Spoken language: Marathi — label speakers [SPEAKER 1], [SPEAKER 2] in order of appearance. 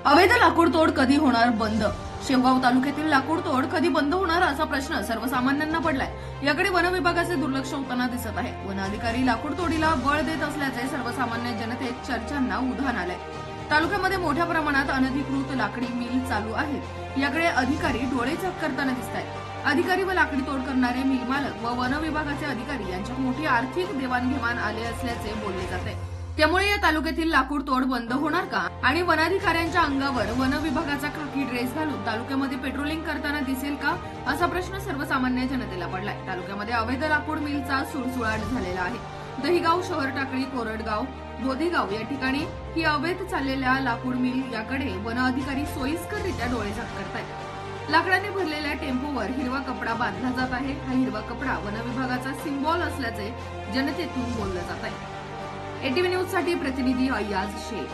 [SPEAKER 1] अवैध लाकूड तोड कधी होणार बंद? शेवगाव तालुक्यातील लाकूड तोड कधी बंद होणार असा प्रश्न सर्वसामान्यांना पडलाय। याकडे वन विभागाचे दुर्लक्ष होताना दिसत आहे। वन अधिकारी लाकूड तोडीला बळ देत असल्याचे सर्वसामान्य जनतेत चर्चांना उधाण आलंय। तालुक्यामध्ये मोठ्या प्रमाणात अनधिकृत लाकडी मिल चालू आहेत। याकडे अधिकारी डोळेझाक करताना दिसत आहेत। अधिकारी व लाकडी तोड करणारे मिल मालक व वन विभागाचे अधिकारी यांच्यात मोठी आर्थिक देवाणघेवाण आले असल्याचे बोलले जाते। त्यामुळे या तालुक्यातील लाकूड तोड बंद होणार का? आणि वनाधिकाऱ्यांच्या अंगावर वन विभागाचा खाकी ड्रेस घालून तालुक्यामध्ये पेट्रोलिंग करताना दिसेल का, असा प्रश्न सर्वसामान्य जनतेला पडलाय। तालुक्यामध्ये अवैध लाकूड मिलचा सुळसुळाट झालेला आहे। दहिगाव, शहर टाकळी, कोरडगाव, बोधेगाव या ठिकाणी ही अवैध चाललेल्या लाकूड मिल याकडे वन अधिकारी सोयीस्कररित्या डोळेझाक करतायत। लाकडाने भरलेल्या टेम्पोवर हिरवा कपडा बांधला जात आहे। हा हिरवा कपडा वन विभागाचा सिम्बॉल असल्याचे जनतेतून बोललं जात आहे। एटीव्ही न्यूज साठी प्रतिनिधी अय्याज शेख।